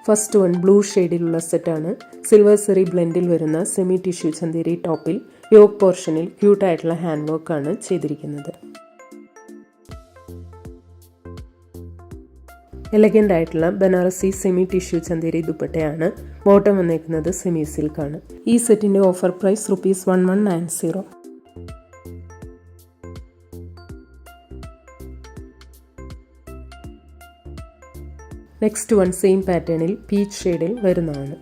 First one blue ഷെയ്ഡിലുള്ള സെറ്റാണ്. Silver സെറി ബ്ലെൻഡിൽ വരുന്ന semi tissue Chanderi ടോപ്പിൽ യോക്ക് പോർഷനിൽ ക്യൂട്ടായിട്ടുള്ള ഹാൻഡ് വർക്കാണ് ചെയ്തിരിക്കുന്നത്. എലഗൻ്റ് ആയിട്ടുള്ള ബനാറസി സെമി ടിഷ്യൂ ചന്തേരി ദുപ്പട്ടയാണ്. ബോട്ടം വന്നേക്കുന്നത് സെമി സിൽക്കാണ്. ഈ സെറ്റിന്റെ offer price ₹1190. Next one same പാറ്റേണിൽ പീച്ച് ഷെയ്ഡിൽ വരുന്നതാണ്.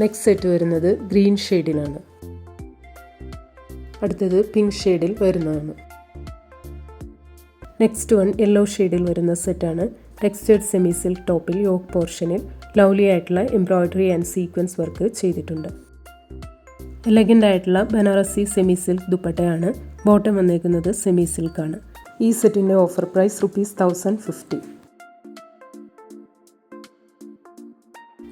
നെക്സ്റ്റ് സെറ്റ് വരുന്നത് ഗ്രീൻ ഷെയ്ഡിലാണ്. അടുത്തത് പിങ്ക് ഷെയ്ഡിൽ വരുന്നതാണ്. നെക്സ്റ്റ് വൺ യെല്ലോ ഷെയ്ഡിൽ വരുന്ന സെറ്റാണ്. ടെക്സ്റ്റേർഡ് സെമി സിൽക്ക് ടോപ്പിൽ യോക്ക് പോർഷനിൽ ലവ്ലി ആയിട്ടുള്ള എംബ്രോയിഡറി ആൻഡ് സീക്വൻസ് വർക്ക് ചെയ്തിട്ടുണ്ട്. എലഗൻ്റ് ആയിട്ടുള്ള ബനാറസി സെമി സിൽക്ക് ദുപ്പട്ടയാണ്. ബോട്ടം വന്നേക്കുന്നത് സെമി സിൽക്കാണ്. ഈ സെറ്റിൻ്റെ offer price ₹1050.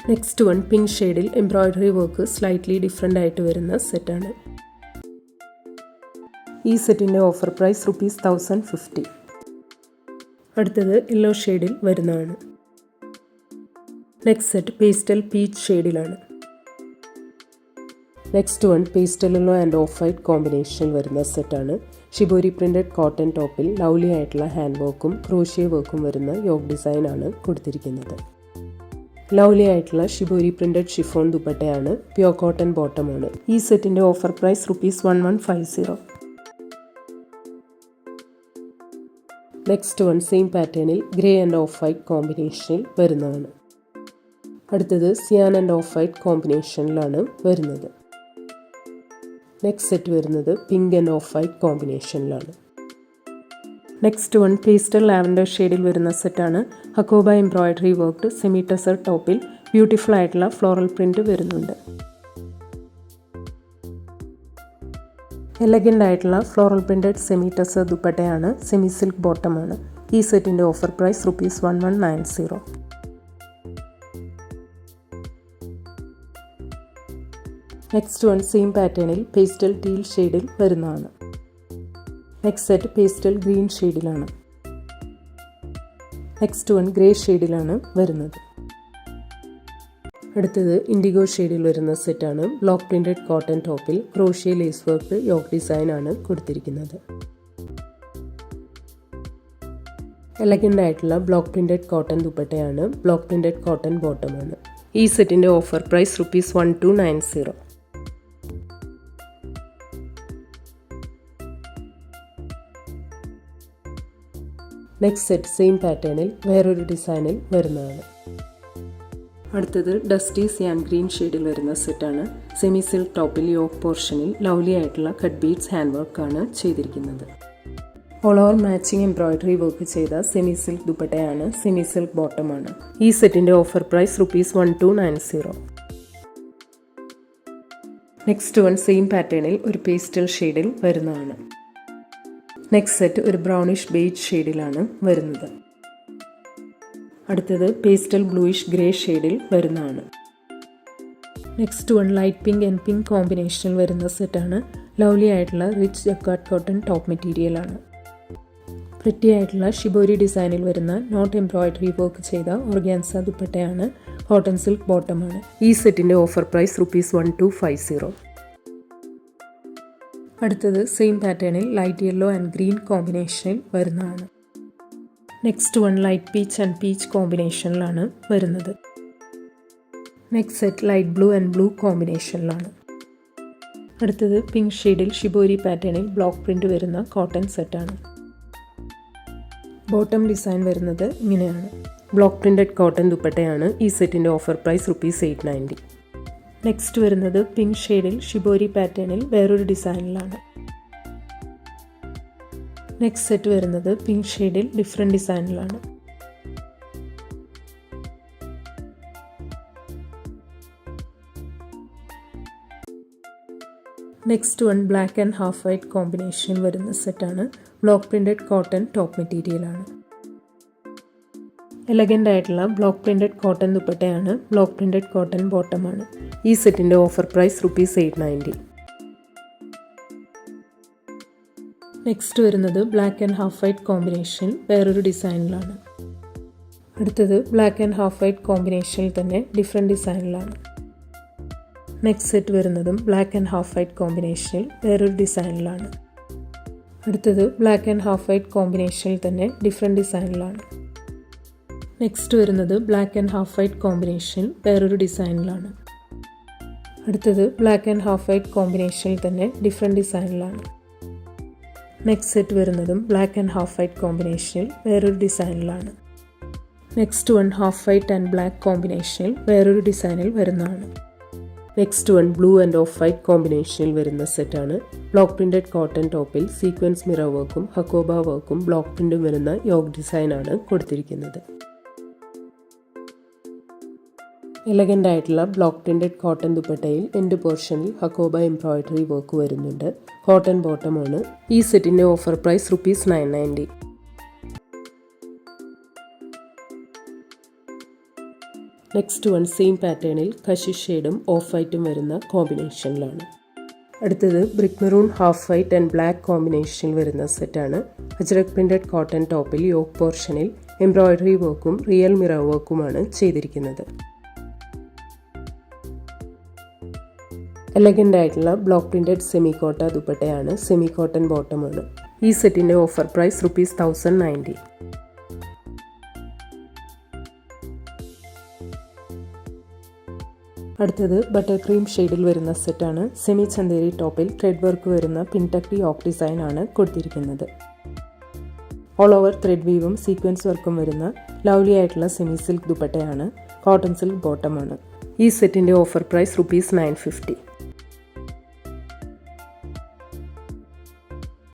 Next one pink ഷെയ്ഡിൽ എംബ്രോയിഡറി വർക്ക് സ്ലൈറ്റ്ലി ഡിഫറെൻ്റ് ആയിട്ട് വരുന്ന സെറ്റാണ്. ഈ സെറ്റിൻ്റെ ഓഫർ പ്രൈസ് ₹1050. അടുത്തത് യെല്ലോ ഷെയ്ഡിൽ വരുന്നതാണ്. നെക്സ്റ്റ് സെറ്റ് പേസ്റ്റൽ പീച്ച് ഷെയ്ഡിലാണ്. Next one pastel yellow and off white കോമ്പിനേഷനിൽ വരുന്ന സെറ്റാണ്. ഷിബോരി പ്രിന്റഡ് കോട്ടൺ ടോപ്പിൽ ലവ്ലി ആയിട്ടുള്ള ഹാൻഡ് വർക്കും ക്രോഷ്യ വർക്കും വരുന്ന യോക്ക് ഡിസൈനാണ് കൊടുത്തിരിക്കുന്നത്. ലവ്ലി ആയിട്ടുള്ള ഷിബോരി പ്രിന്റഡ് ഷിഫോൺ ദുപ്പട്ടയാണ്. പ്യോർ കോട്ടൺ ബോട്ടമാണ്. ഈ സെറ്റിന്റെ offer price ₹1150. Next one same പാറ്റേണിൽ ഗ്രേ ആൻഡ് ഓഫ് വൈറ്റ് കോമ്പിനേഷനിൽ വരുന്നതാണ്. അടുത്തത് സിയാൻ ആൻഡ് ഓഫ് വൈറ്റ് കോമ്പിനേഷനിലാണ് വരുന്നത്. നെക്സ്റ്റ് സെറ്റ് വരുന്നത് പിങ്ക് ആൻഡ് ഓഫ് വൈറ്റ് കോമ്പിനേഷനിലാണ്. നെക്സ്റ്റ് വൺ പേസ്റ്റൽ ലാവൻഡർ ഷെയ്ഡിൽ വരുന്ന സെറ്റാണ്. Hakoba embroidery worked semi tussar ടോപ്പിൽ ബ്യൂട്ടിഫുൾ ആയിട്ടുള്ള ഫ്ലോറൽ പ്രിന്റ് വരുന്നുണ്ട്. എലഗൻ്റ് ആയിട്ടുള്ള ഫ്ലോറൽ പ്രിന്റഡ് സെമി ടസർ ദുപ്പട്ടയാണ്. സെമി സിൽക്ക് ബോട്ടമാണ്. ഈ സെറ്റിന്റെ offer price ₹1190. Next one same പാറ്റേണിൽ പേസ്റ്റൽ ടീൽ ഷെയ്ഡിൽ വരുന്നതാണ്. നെക്സ്റ്റ് സെറ്റ് പേസ്റ്റൽ ഗ്രീൻ ഷെയ്ഡിലാണ്. നെക്സ്റ്റ് വൺ ഗ്രേ ഷെയ്ഡിലാണ് വരുന്നത്. അടുത്തത് ഇൻഡിഗോ ഷെയ്ഡിൽ വരുന്ന സെറ്റാണ്. ബ്ലോക്ക് പ്രിന്റഡ് കോട്ടൺ ടോപ്പിൽ crochet lace work yoke design ആണ് കൊടുത്തിരിക്കുന്നത്. എലഗൻ്റ് ആയിട്ടുള്ള ബ്ലോക്ക് പ്രിന്റഡ് കോട്ടൺ ദുപ്പട്ടയാണ്. ബ്ലോക്ക് പ്രിന്റഡ് കോട്ടൺ ബോട്ടമാണ്. ഈ സെറ്റിന്റെ offer price ₹1290. Next set same പാറ്റേണിൽ വേറൊരു ഡിസൈനിൽ വരുന്നതാണ്. അടുത്തത് ഡസ്റ്റി സിയാൻ ഗ്രീൻ ഷെയ്ഡിൽ വരുന്ന സെറ്റാണ്. സെമി സിൽക്ക് ടോപ്പിൽ യോക്ക് പോർഷനിൽ ലവ്ലി ആയിട്ടുള്ള കട്ട് ബീഡ്സ് ഹാൻഡ് വർക്കാണ് ചെയ്തിരിക്കുന്നത്. All over matching embroidery work ചെയ്ത സെമി സിൽക്ക് ദുപ്പട്ടയാണ്. സെമി സിൽക്ക് ബോട്ടമാണ്. ഈ സെറ്റിന്റെ offer price ₹1290. Next one same പാറ്റേണിൽ ഒരു പേസ്റ്റൽ ഷെയ്ഡിൽ വരുന്നതാണ്. നെക്സ്റ്റ് സെറ്റ് ഒരു ബ്രൗണിഷ് ബേജ് ഷെയ്ഡിലാണ് വരുന്നത്. അടുത്തത് പേസ്റ്റൽ ബ്ലൂയിഷ് ഗ്രേ ഷെയ്ഡിൽ വരുന്നതാണ്. Next one light pink and pink കോമ്പിനേഷനിൽ വരുന്ന സെറ്റാണ്. ലവ്ലി ആയിട്ടുള്ള റിച്ച് ജക്കാർഡ് കോട്ടൺ ടോപ്പ് മെറ്റീരിയലാണ്. പ്രിറ്റി ആയിട്ടുള്ള ഷിബോരി ഡിസൈനിൽ വരുന്ന നോട്ട് എംബ്രോയിഡറി വർക്ക് ചെയ്ത ഓർഗാൻസ ദുപ്പട്ടയാണ്. കോട്ടൺ സിൽക്ക് ബോട്ടമാണ്. ഈ സെറ്റിന്റെ ഓഫർ പ്രൈസ് ₹1250. അടുത്തത് സെയിം പാറ്റേണിൽ ലൈറ്റ് യെല്ലോ ആൻഡ് ഗ്രീൻ കോമ്പിനേഷനിൽ വരുന്നതാണ്. Next one light peach and peach കോമ്പിനേഷനിലാണ് വരുന്നത്. Next set light blue and blue കോമ്പിനേഷനിലാണ്. അടുത്തത് പിങ്ക് ഷെയ്ഡിൽ ഷിബോരി പാറ്റേണിൽ ബ്ലോക്ക് പ്രിന്റ് വരുന്ന കോട്ടൺ സെറ്റാണ്. ബോട്ടം ഡിസൈൻ വരുന്നത് ഇങ്ങനെയാണ്. ബ്ലോക്ക് പ്രിന്റഡ് കോട്ടൺ ദുപ്പട്ടയാണ്. ഈ സെറ്റിന്റെ ഓഫർ പ്രൈസ് ₹890. നെക്സ്റ്റ് വരുന്നത് പിങ്ക് ഷെയ്ഡിൽ ഷിബോരി പാറ്റേണിൽ വേറൊരു ഡിസൈനിലാണ്. നെക്സ്റ്റ് സെറ്റ് വരുന്നത് പിങ്ക് ഷെയ്ഡിൽ ഡിഫറെൻറ്റ് ഡിസൈനിലാണ്. Next one black and half white കോമ്പിനേഷനിൽ വരുന്ന സെറ്റാണ്. ബ്ലോക്ക് പ്രിന്റഡ് കോട്ടൺ ടോപ്പ് മെറ്റീരിയലാണ്. എലഗൻ്റ് ആയിട്ടുള്ള ബ്ലോക്ക് പ്രിന്റഡ് കോട്ടൺ ദുപ്പട്ടയാണ്. ബ്ലോക്ക് പ്രിന്റഡ് കോട്ടൺ ബോട്ടമാണ്. ഈ സെറ്റിന്റെ ഓഫർ പ്രൈസ് ₹890. നെക്സ്റ്റ് വരുന്നത് black and half white combination വേറൊരു ഡിസൈനിലാണ്. അടുത്തത് ബ്ലാക്ക് ആൻഡ് ഹാഫ് വൈറ്റ് കോമ്പിനേഷനിൽ തന്നെ ഡിഫറെൻറ്റ് ഡിസൈനിലാണ്. നെക്സ്റ്റ് സെറ്റ് വരുന്നതും ബ്ലാക്ക് ആൻഡ് ഹാഫ് വൈറ്റ് കോമ്പിനേഷനിൽ വേറൊരു ഡിസൈനിലാണ്. അടുത്തത് ബ്ലാക്ക് ആൻഡ് ഹാഫ് വൈറ്റ് കോമ്പിനേഷനിൽ തന്നെ ഡിഫറെൻറ്റ് ഡിസൈനിലാണ്. നെക്സ്റ്റ് വരുന്നത് ബ്ലാക്ക് ആൻഡ് ഹാഫ് വൈറ്റ് കോമ്പിനേഷനിൽ വേറൊരു ഡിസൈനിലാണ്. അടുത്തത് ബ്ലാക്ക് ആൻഡ് ഹാഫ് വൈറ്റ് കോമ്പിനേഷനിൽ തന്നെ ഡിഫറെൻറ്റ് ഡിസൈനിലാണ്. നെക്സ്റ്റ് സെറ്റ് വരുന്നതും ബ്ലാക്ക് ആൻഡ് ഹാഫ് വൈറ്റ് കോമ്പിനേഷനിൽ വേറൊരു ഡിസൈനിലാണ്. Next one half white and black കോമ്പിനേഷനിൽ വേറൊരു ഡിസൈനിൽ വരുന്നതാണ്. Next one blue and off white കോമ്പിനേഷനിൽ വരുന്ന സെറ്റാണ്. ബ്ലോക്ക് പ്രിൻറ്റഡ് കോട്ടൺ ടോപ്പിൽ സീക്വൻസ് മിറർ വർക്കും ഹക്കോബ വർക്കും ബ്ലോക്ക് പ്രിൻറ്റും വരുന്ന യോഗ് ഡിസൈനാണ് കൊടുത്തിരിക്കുന്നത്. എലഗൻ്റ് ആയിട്ടുള്ള ബ്ലോക്ക് പ്രിൻറ്റഡ് കോട്ടൺ ദുപ്പട്ടയിൽ എൻഡ് പോർഷനിൽ ഹക്കോബ എംബ്രോയിഡറി വർക്ക് വരുന്നുണ്ട്. കോട്ടൺ ബോട്ടമാണ്. ഈ സെറ്റിൻ്റെ offer price ₹990. Next one same പാറ്റേണിൽ കഷിഷ് ഷെയ്ഡും ഓഫ് വൈറ്റും വരുന്ന കോമ്പിനേഷനിലാണ്. അടുത്തത് brick maroon half white and black കോമ്പിനേഷനിൽ വരുന്ന സെറ്റാണ്. അജ്രക് പ്രിൻറ്റഡ് കോട്ടൺ ടോപ്പിൽ യോക്ക് പോർഷനിൽ എംബ്രോയിഡറി വർക്കും റിയൽ മിറർ വർക്കുമാണ് ചെയ്തിരിക്കുന്നത്. എലഗൻ്റ് ആയിട്ടുള്ള ബ്ലോക്ക് പ്രിൻറ്റഡ് സെമി കോട്ട ദുപ്പട്ടയാണ്. സെമി കോട്ടൺ ബോട്ടമാണ്. ഈ സെറ്റിൻ്റെ ഓഫർ പ്രൈസ് ₹1090. അടുത്തത് ബട്ടർ ക്രീം ഷെയ്ഡിൽ വരുന്ന സെറ്റാണ്. സെമി ചന്തേരി ടോപ്പിൽ ത്രെഡ് വർക്ക് വരുന്ന പിൻടക്ടി യോക്ക് ഡിസൈൻ ആണ് കൊടുത്തിരിക്കുന്നത്. ഓൾ ഓവർ ത്രെഡ് വീവും സീക്വൻസ് വർക്കും വരുന്ന ലവ്ലി ആയിട്ടുള്ള സെമി സിൽക്ക് ദുപ്പട്ടയാണ്. കോട്ടൺ സിൽക്ക് ബോട്ടമാണ്. ഈ സെറ്റിൻ്റെ ഓഫർ പ്രൈസ് ₹950.